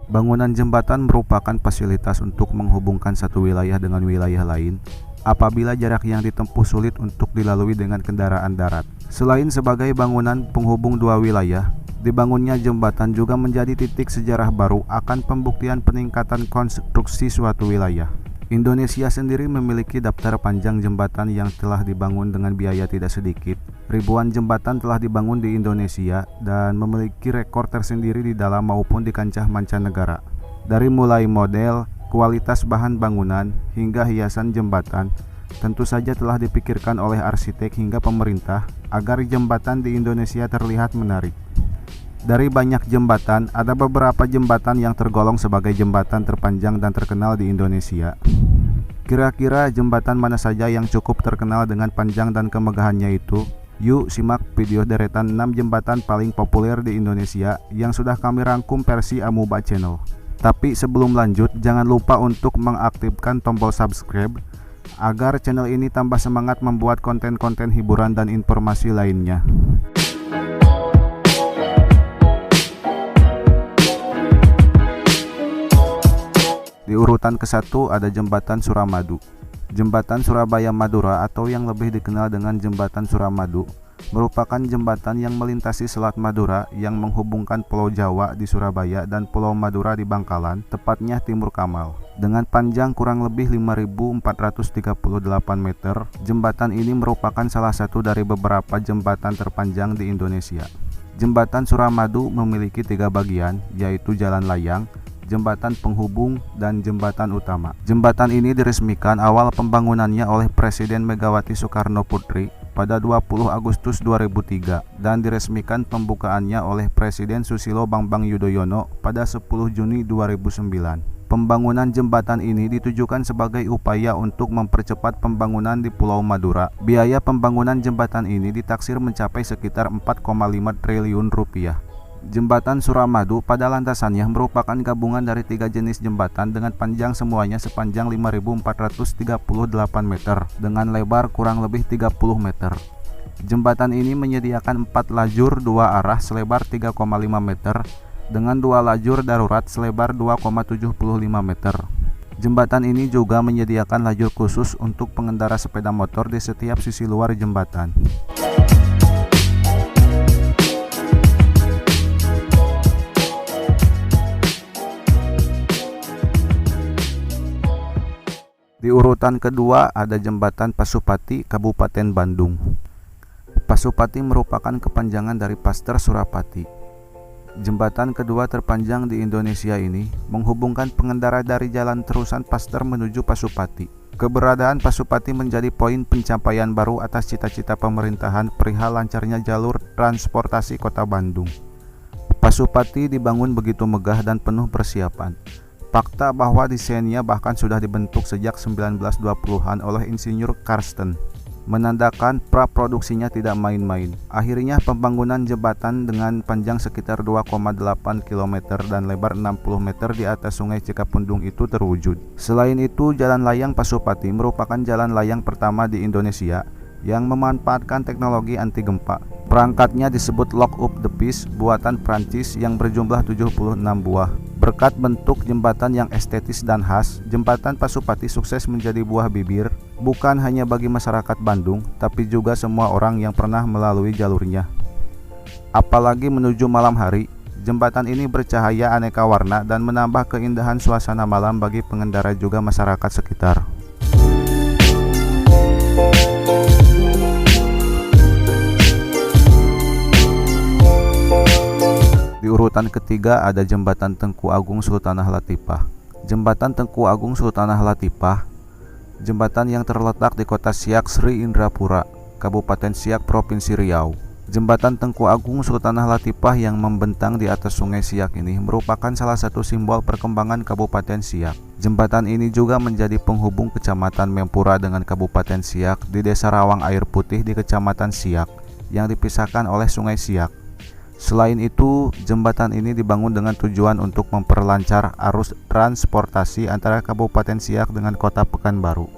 Bangunan jembatan merupakan fasilitas untuk menghubungkan satu wilayah dengan wilayah lain apabila jarak yang ditempuh sulit untuk dilalui dengan kendaraan darat. Selain sebagai bangunan penghubung dua wilayah, dibangunnya jembatan juga menjadi titik sejarah baru akan pembuktian peningkatan konstruksi suatu wilayah. Indonesia sendiri memiliki daftar panjang jembatan yang telah dibangun dengan biaya tidak sedikit. Ribuan jembatan telah dibangun di Indonesia dan memiliki rekor tersendiri di dalam maupun di kancah mancanegara. Dari mulai model, kualitas bahan bangunan, hingga hiasan jembatan, tentu saja telah dipikirkan oleh arsitek hingga pemerintah agar jembatan di Indonesia terlihat menarik. Dari banyak jembatan, ada beberapa jembatan yang tergolong sebagai jembatan terpanjang dan terkenal di Indonesia. Kira-kira jembatan mana saja yang cukup terkenal dengan panjang dan kemegahannya itu? Yuk simak video deretan 6 jembatan paling populer di Indonesia yang sudah kami rangkum versi Amuba Channel. Tapi sebelum lanjut, jangan lupa untuk mengaktifkan tombol subscribe agar channel ini tambah semangat membuat konten-konten hiburan dan informasi lainnya. Di urutan ke-1 ada Jembatan Suramadu. Jembatan Surabaya-Madura atau yang lebih dikenal dengan Jembatan Suramadu merupakan jembatan yang melintasi Selat Madura yang menghubungkan Pulau Jawa di Surabaya dan Pulau Madura di Bangkalan, tepatnya Timur Kamal. Dengan panjang kurang lebih 5.438 meter, jembatan ini merupakan salah satu dari beberapa jembatan terpanjang di Indonesia. Jembatan Suramadu memiliki 3 bagian, yaitu jalan layang, jembatan penghubung, dan jembatan utama. Jembatan ini diresmikan awal pembangunannya oleh Presiden Megawati Soekarno Putri pada 20 Agustus 2003 dan diresmikan pembukaannya oleh Presiden Susilo Bambang Yudhoyono pada 10 Juni 2009. Pembangunan jembatan ini ditujukan sebagai upaya untuk mempercepat pembangunan di Pulau Madura. Biaya pembangunan jembatan ini ditaksir mencapai sekitar 4,5 triliun rupiah. Jembatan Suramadu pada lantasannya merupakan gabungan dari 3 jenis jembatan dengan panjang semuanya sepanjang 5.438 meter dengan lebar kurang lebih 30 meter. Jembatan ini menyediakan 4 lajur 2 arah selebar 3,5 meter dengan 2 lajur darurat selebar 2,75 meter. Jembatan ini juga menyediakan lajur khusus untuk pengendara sepeda motor di setiap sisi luar jembatan. Di urutan kedua ada Jembatan Pasupati, Kabupaten Bandung. Pasupati merupakan kepanjangan dari Paster Surapati. Jembatan kedua terpanjang di Indonesia ini menghubungkan pengendara dari jalan terusan Paster menuju Pasupati. Keberadaan Pasupati menjadi poin pencapaian baru atas cita-cita pemerintahan perihal lancarnya jalur transportasi Kota Bandung. Pasupati dibangun begitu megah dan penuh persiapan. Fakta bahwa desainnya bahkan sudah dibentuk sejak 1920-an oleh Insinyur Karsten menandakan praproduksinya tidak main-main. Akhirnya pembangunan jembatan dengan panjang sekitar 2,8 km dan lebar 60 meter di atas Sungai Cikapundung itu terwujud. Selain itu, Jalan Layang Pasupati merupakan jalan layang pertama di Indonesia yang memanfaatkan teknologi anti gempa. Perangkatnya disebut Lock Up the Peace buatan Prancis yang berjumlah 76 buah. Berkat bentuk jembatan yang estetis dan khas, Jembatan Pasupati sukses menjadi buah bibir bukan hanya bagi masyarakat Bandung, tapi juga semua orang yang pernah melalui jalurnya. Apalagi menuju malam hari, jembatan ini bercahaya aneka warna dan menambah keindahan suasana malam bagi pengendara juga masyarakat sekitar. Di urutan ketiga ada Jembatan Tengku Agung Sultanah Latifah. Jembatan Tengku Agung Sultanah Latifah, jembatan yang terletak di Kota Siak, Sri Indrapura, Kabupaten Siak, Provinsi Riau. Jembatan Tengku Agung Sultanah Latifah yang membentang di atas Sungai Siak ini merupakan salah satu simbol perkembangan Kabupaten Siak. Jembatan ini juga menjadi penghubung Kecamatan Mempura dengan Kabupaten Siak di Desa Rawang Air Putih di Kecamatan Siak yang dipisahkan oleh Sungai Siak. Selain itu, jembatan ini dibangun dengan tujuan untuk memperlancar arus transportasi antara Kabupaten Siak dengan Kota Pekanbaru.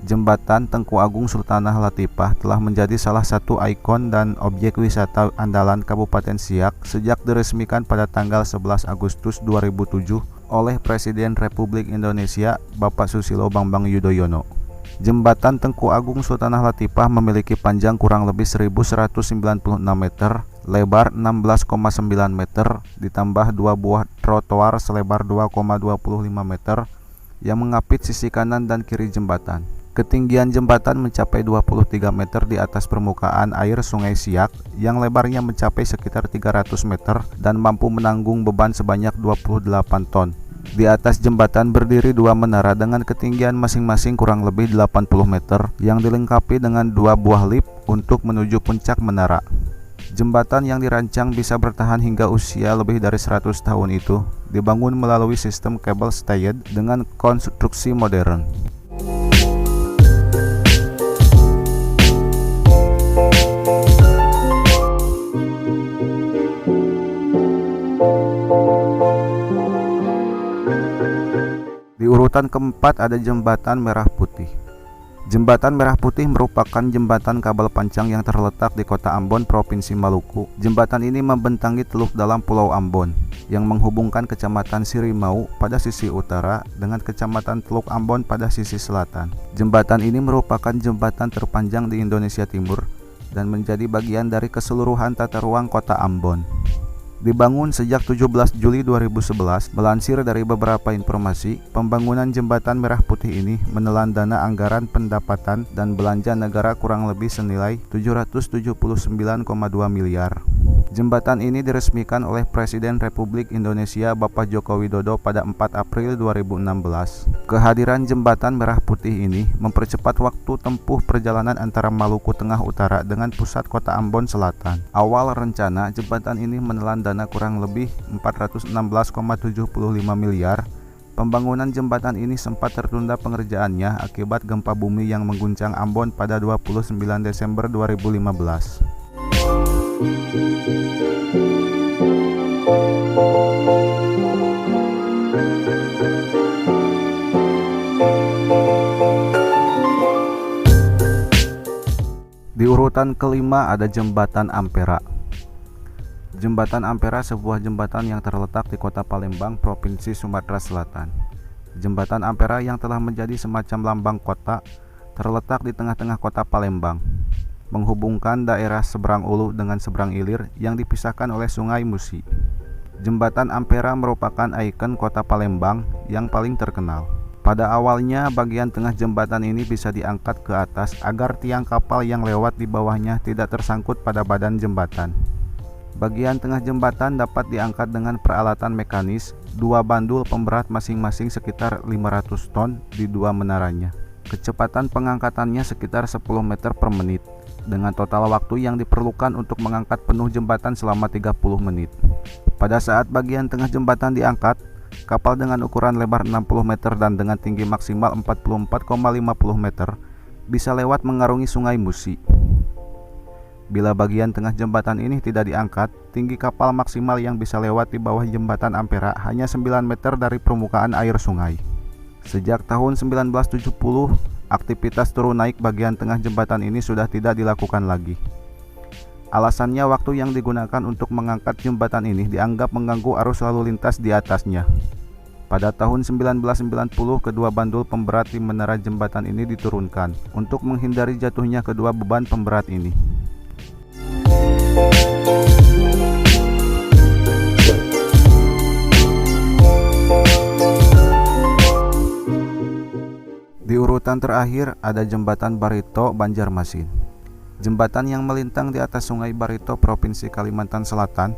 Jembatan Tengku Agung Sultanah Latifah telah menjadi salah satu ikon dan objek wisata andalan Kabupaten Siak sejak diresmikan pada tanggal 11 Agustus 2007 oleh Presiden Republik Indonesia Bapak Susilo Bambang Yudhoyono. Jembatan Tengku Agung Sultanah Latifah memiliki panjang kurang lebih 1196 meter, lebar 16,9 meter, ditambah dua buah trotoar selebar 2,25 meter yang mengapit sisi kanan dan kiri jembatan. Ketinggian jembatan mencapai 23 meter di atas permukaan air Sungai Siak yang lebarnya mencapai sekitar 300 meter dan mampu menanggung beban sebanyak 28 ton. Di atas jembatan berdiri dua menara dengan ketinggian masing-masing kurang lebih 80 meter yang dilengkapi dengan dua buah lift untuk menuju puncak menara. Jembatan yang dirancang bisa bertahan hingga usia lebih dari 100 tahun itu dibangun melalui sistem kabel stayed dengan konstruksi modern. Di urutan keempat ada Jembatan Merah Putih. Jembatan Merah Putih merupakan jembatan kabel pancang yang terletak di Kota Ambon, Provinsi Maluku. Jembatan ini membentangi teluk dalam Pulau Ambon yang menghubungkan Kecamatan Sirimau pada sisi utara dengan Kecamatan Teluk Ambon pada sisi selatan. Jembatan ini merupakan jembatan terpanjang di Indonesia Timur dan menjadi bagian dari keseluruhan tata ruang Kota Ambon. Dibangun sejak 17 Juli 2011, melansir dari beberapa informasi, pembangunan Jembatan Merah Putih ini menelan dana anggaran pendapatan dan belanja negara kurang lebih senilai 779,2 miliar. Jembatan ini diresmikan oleh Presiden Republik Indonesia Bapak Joko Widodo pada 4 April 2016. Kehadiran Jembatan Merah Putih ini mempercepat waktu tempuh perjalanan antara Maluku Tengah Utara dengan pusat Kota Ambon Selatan. Awal rencana, jembatan ini menelan dana kurang lebih 416,75 miliar. Pembangunan jembatan ini sempat tertunda pengerjaannya akibat gempa bumi yang mengguncang Ambon pada 29 Desember 2015. Di urutan kelima ada Jembatan Ampera. Jembatan Ampera sebuah jembatan yang terletak di Kota Palembang, Provinsi Sumatera Selatan. Jembatan Ampera yang telah menjadi semacam lambang kota terletak di tengah-tengah Kota Palembang, menghubungkan daerah seberang Ulu dengan seberang Ilir yang dipisahkan oleh Sungai Musi. Jembatan Ampera merupakan ikon Kota Palembang yang paling terkenal. Pada awalnya, bagian tengah jembatan ini bisa diangkat ke atas agar tiang kapal yang lewat di bawahnya tidak tersangkut pada badan jembatan. Bagian tengah jembatan dapat diangkat dengan peralatan mekanis, dua bandul pemberat masing-masing sekitar 500 ton di dua menaranya. Kecepatan pengangkatannya sekitar 10 meter per menit, dengan total waktu yang diperlukan untuk mengangkat penuh jembatan selama 30 menit. Pada saat bagian tengah jembatan diangkat, kapal dengan ukuran lebar 60 meter dan dengan tinggi maksimal 44,50 meter bisa lewat mengarungi Sungai Musi. Bila bagian tengah jembatan ini tidak diangkat, tinggi kapal maksimal yang bisa lewat di bawah Jembatan Ampera hanya 9 meter dari permukaan air sungai. Sejak tahun 1970, aktivitas turun naik bagian tengah jembatan ini sudah tidak dilakukan lagi. Alasannya, waktu yang digunakan untuk mengangkat jembatan ini dianggap mengganggu arus lalu lintas di atasnya. Pada tahun 1990, kedua bandul pemberat di menara jembatan ini diturunkan untuk menghindari jatuhnya kedua beban pemberat ini. Di urutan terakhir ada Jembatan Barito Banjarmasin. Jembatan yang melintang di atas Sungai Barito, Provinsi Kalimantan Selatan.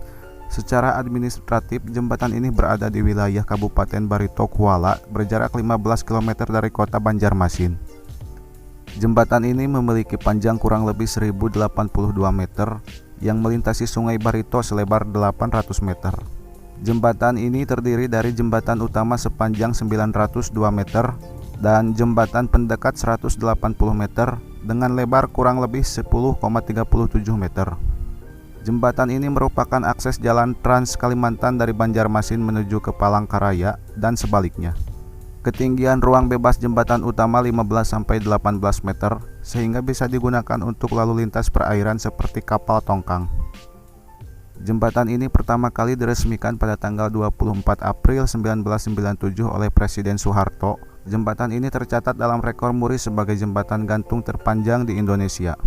Secara administratif, jembatan ini berada di wilayah Kabupaten Barito Kuala, berjarak 15 km dari kota Banjarmasin. Jembatan ini memiliki panjang kurang lebih 1082 meter yang melintasi Sungai Barito selebar 800 meter. Jembatan ini terdiri dari jembatan utama sepanjang 902 meter dan jembatan pendekat 180 meter dengan lebar kurang lebih 10,37 meter. Jembatan ini merupakan akses jalan Trans Kalimantan dari Banjarmasin menuju ke Palangkaraya dan sebaliknya. Ketinggian ruang bebas jembatan utama 15-18 meter, sehingga bisa digunakan untuk lalu lintas perairan seperti kapal tongkang. Jembatan ini pertama kali diresmikan pada tanggal 24 April 1997 oleh Presiden Soeharto. Jembatan ini tercatat dalam rekor Muri sebagai jembatan gantung terpanjang di Indonesia.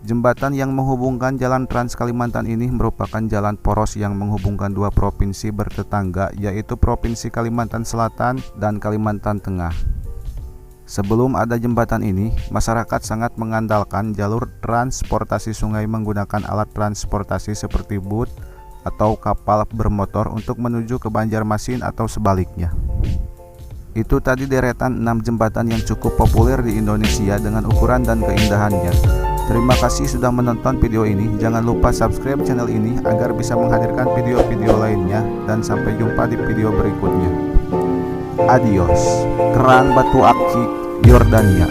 Jembatan yang menghubungkan Jalan Trans Kalimantan ini merupakan jalan poros yang menghubungkan dua provinsi bertetangga, yaitu Provinsi Kalimantan Selatan dan Kalimantan Tengah. Sebelum ada jembatan ini, masyarakat sangat mengandalkan jalur transportasi sungai menggunakan alat transportasi seperti boot atau kapal bermotor untuk menuju ke Banjarmasin atau sebaliknya. Itu tadi deretan 6 jembatan yang cukup populer di Indonesia dengan ukuran dan keindahannya. Terima kasih sudah menonton video ini. Jangan lupa subscribe channel ini agar bisa menghadirkan video-video lainnya, dan sampai jumpa di video berikutnya. Adios. Kerang Batu Aki, Yordania.